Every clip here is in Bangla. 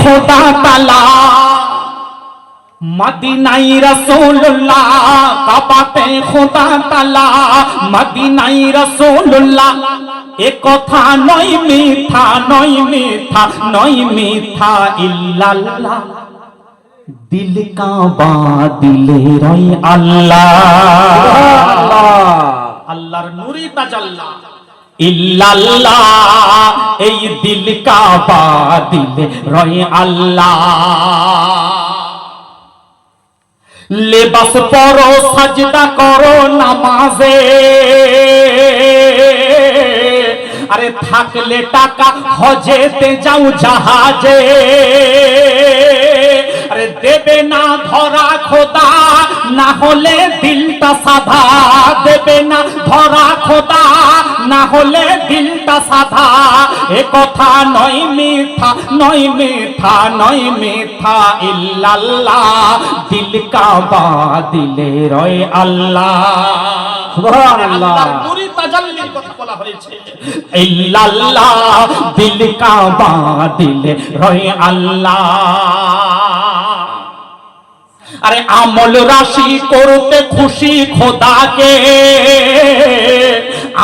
খোদা তাআলা মদিনাই রাসূলুল্লাহ কাবাতে খোদা তাআলা মদিনাই রাসূলুল্লাহ এ কথা নয় মিথ্যা নয় মিথ্যা নয় মিথ্যা ইল্লাল্লাহ দিল কাবা দিলে রয় আল্লাহ আল্লাহর নূরি তাজাল্লা ইল্লাল্লাহ এই দিল কাবা দিলে রয় আল্লাহ লেবাস পরো সাজদা করো নামাজে আরে থাকলে টাকা হজেতে যাও জাহাজে আরে দেবে না ধরা খোদা না হলে দিলটা সাদা দেবে না ধরা খোদা না হলে দিলটা সাদা এ কথা নয় মিথ্যা নয় মিথ্যা নয় মিথ্যা ইল্লাল্লাহ দিল কাবা দিলে রয় আল্লাহ সুবহানাল্লাহ নূরি তাজাল্লির কথা বলা হয়েছে ইল্লাল্লাহ দিল কাবা দিলে রয় আল্লাহ আরে আমল রাশি করতে খুশি খোদাকে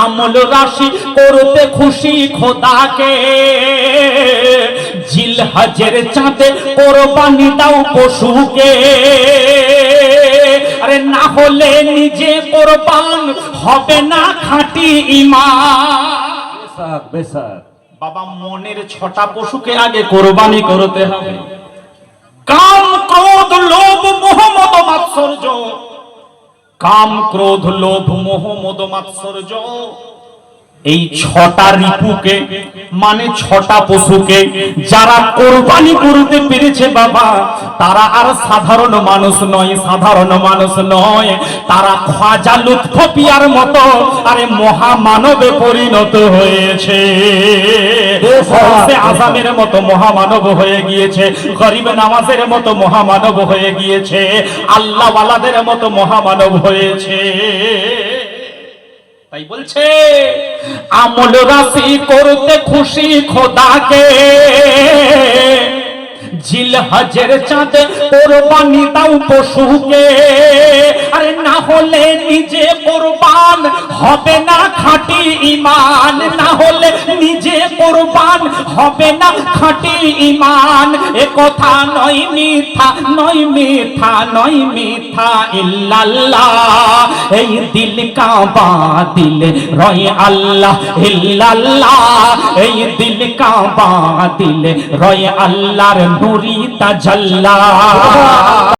আমল রাশি করতে খুশি খোদাকে জিলহজের চাঁদে কোরবানি দাও পশুকে আরে না হলে নিজে কোরবান হবে না খাঁটি ঈমান বেশক বাবা মনের 6টা পশুকে আগে কোরবানি করতে হবে কাম ক্রোধ লোভ মোহ মদ মাৎসর্য কাম ক্রোধ লোভ মোহ মদ মাৎসর্য এই 6টা রিপুকে মানে 6টা পশুকে যারা কোরবানি করতে পেরেছে বাবা তারা আর সাধারণ মানুষ নয় সাধারণ মানুষ নয় তারা খাজা লুৎফিয়ার মতো আরে মহামানবে পরিণত হয়েছে আযামের মতো মহামানব হয়ে গিয়েছে গরিব নামাজের মতো মহামানব হয়ে গিয়েছে আল্লাহ ওয়ালাদের মতো মহামানব হয়েছে তাই বলছে আমল রাশি করতে খুশি খোদাকে জিলহজের চাঁদে কোরবানি দাও পশুকে আরে না হলে নিজে কোরবান হবে না খাঁটি ঈমান না হলে নিজে কোরবান হবে না খাঁটি ঈমান এ কথা নয় মিথ্যা নয় মিথ্যা নয় মিথ্যা ইল্লাল্লাহ এই দিল কাবা দিলে রয় আল্লাহ ইল্লাল্লাহ এই দিল কাবা দিলে রয় আল্লাহর নূরি তাজাল্লা